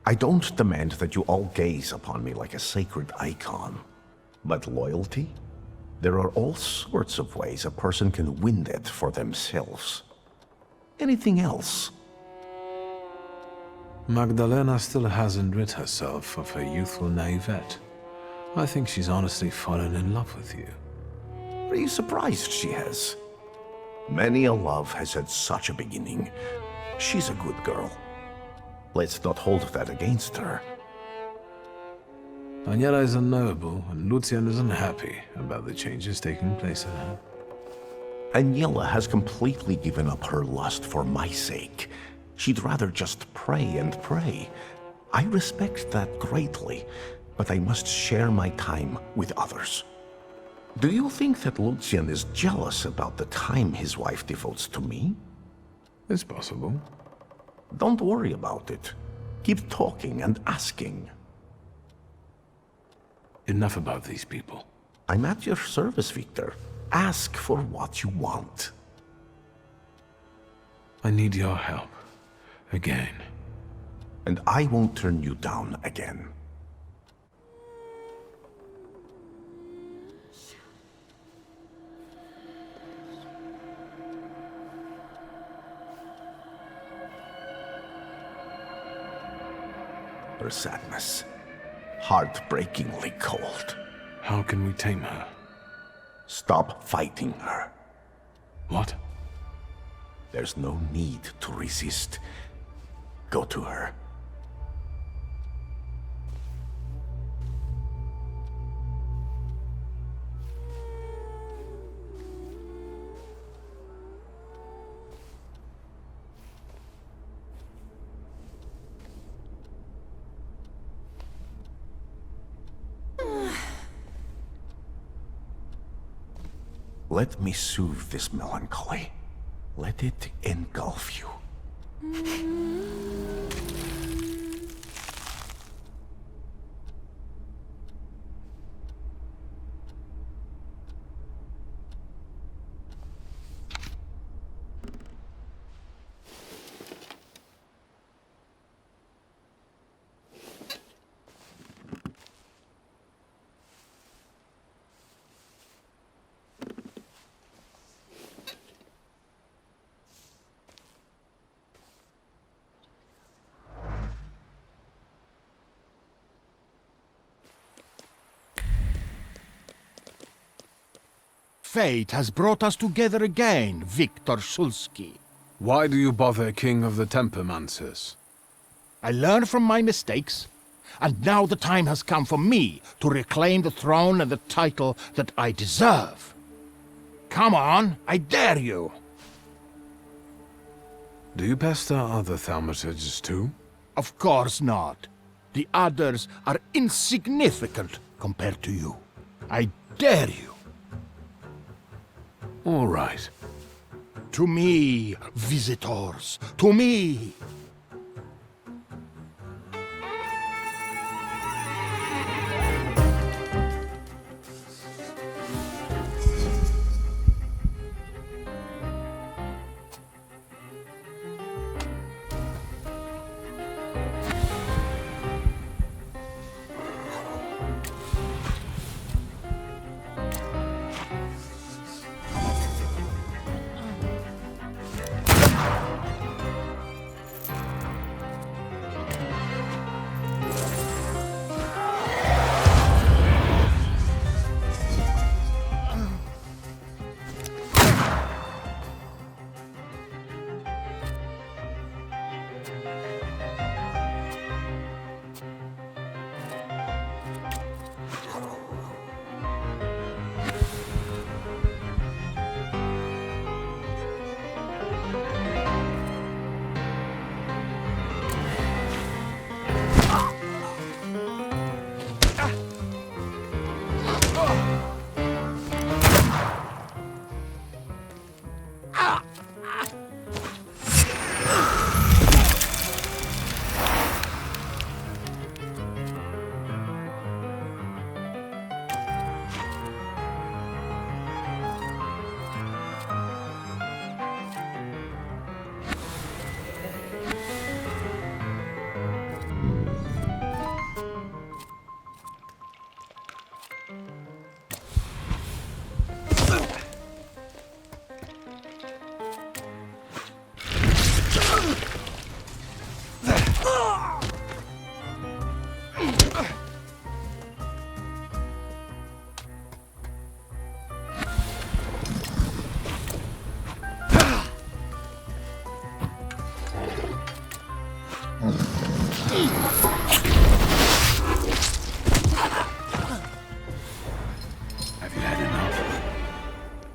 I don't demand that you all gaze upon me like a sacred icon. But loyalty? There are all sorts of ways a person can win that for themselves. Anything else? Magdalena still hasn't rid herself of her youthful naivete. I think she's honestly fallen in love with you. Are you surprised she has? Many a love has had such a beginning. She's a good girl. Let's not hold that against her. Daniela is unknowable, and Lucian is unhappy about the changes taking place in her. Aniela has completely given up her lust for my sake. She'd rather just pray and pray. I respect that greatly, but I must share my time with others. Do you think that Lucian is jealous about the time his wife devotes to me? It's possible. Don't worry about it. Keep talking and asking. Enough about these people. I'm at your service, Wiktor. Ask for what you want. I need your help. Again. And I won't turn you down again. Her sadness. Heartbreakingly cold. How can we tame her? Stop fighting her. What? There's no need to resist. Go to her. Let me soothe this melancholy. Let it engulf you. Fate has brought us together again, Wiktor Szulski. Why do you bother King of the Tempermancers? I learned from my mistakes, and now the time has come for me to reclaim the throne and the title that I deserve. Come on, I dare you! Do you pester other Thaumaturges too? Of course not. The others are insignificant compared to you. I dare you. All right. To me, visitors, to me!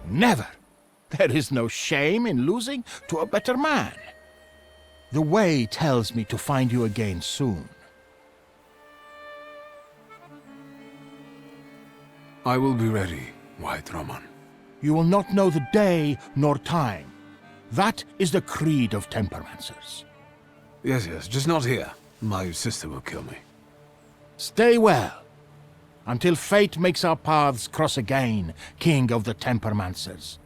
Never. There is no shame in losing to a better man. The way tells me to find you again soon. I will be ready, White Roman. You will not know the day nor time. That is the creed of temperamancers. Yes, just not here. My sister will kill me. Stay well, until fate makes our paths cross again, King of the Temperamancers.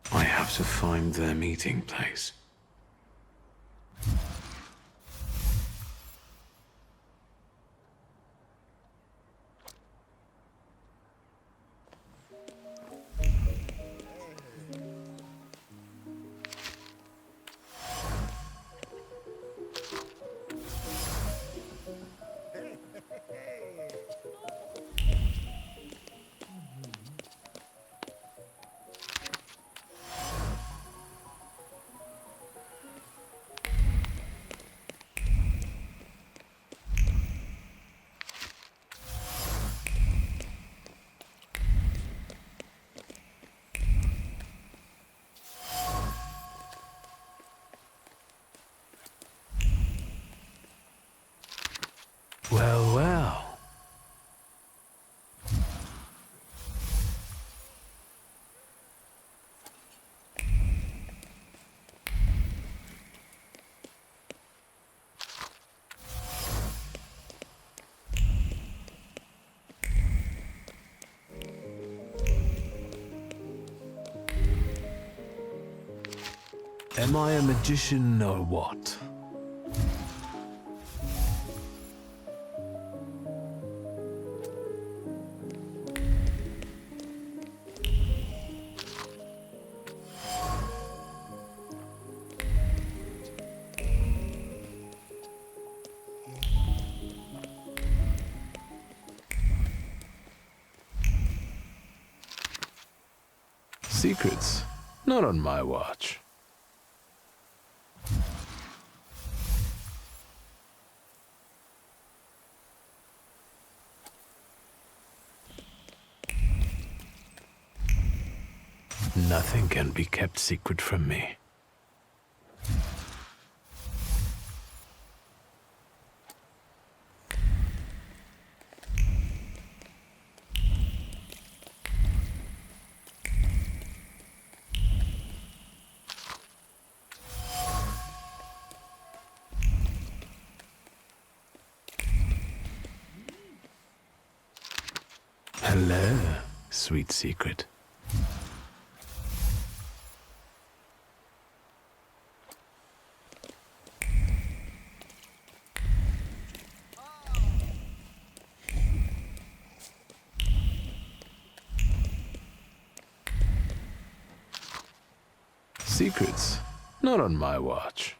I have to find their meeting place. Well, well. Am I a magician or what? Secrets? Not on my watch. Nothing can be kept secret from me. Hello, sweet secret. Secrets? Not on my watch.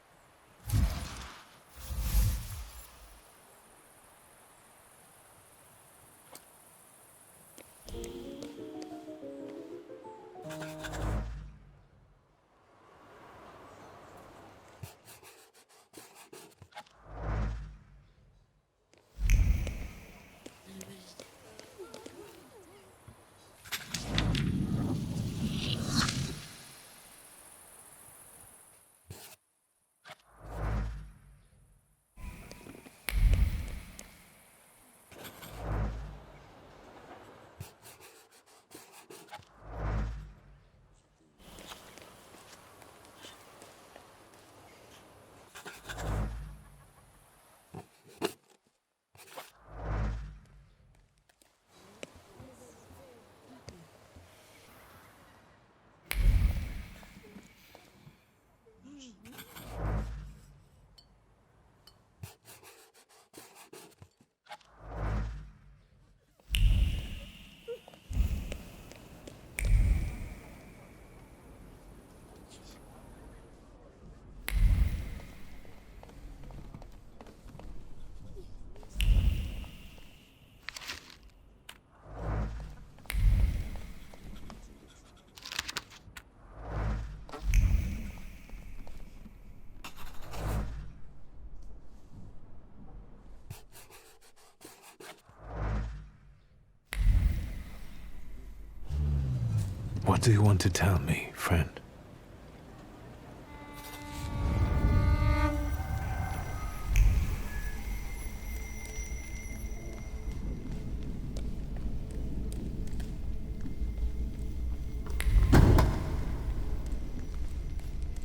What do you want to tell me, friend?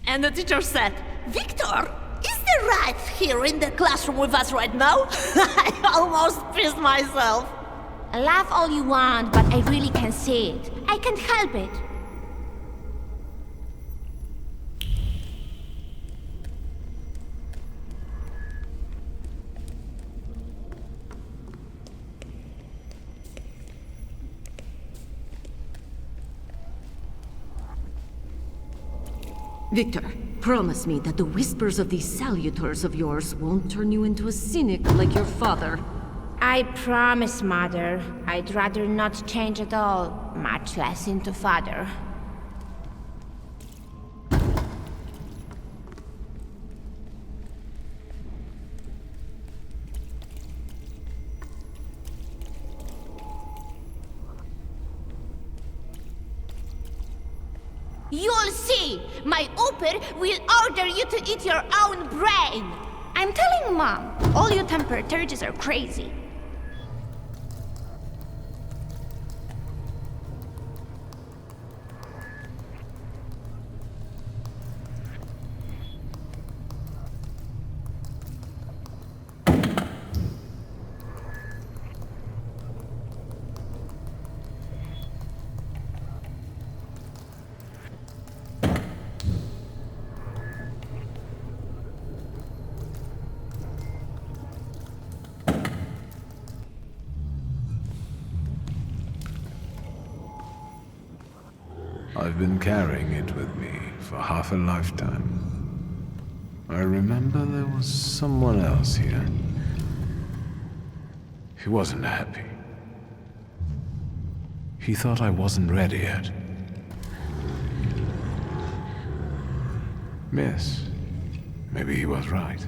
And the teacher said, Wiktor, is the rat here in the classroom with us right now? I almost pissed myself. Laugh all you want, but I really can't see it. I can't help it. Wiktor, promise me that the whispers of these Salutors of yours won't turn you into a cynic like your father. I promise, Mother. I'd rather not change at all, much less into Father. You'll see! My Uber will order you to eat your own brain! I'm telling Mom, all you Thaumaturges are crazy. I've been carrying it with me for half a lifetime. I remember there was someone else here. He wasn't happy. He thought I wasn't ready yet. Yes, maybe he was right.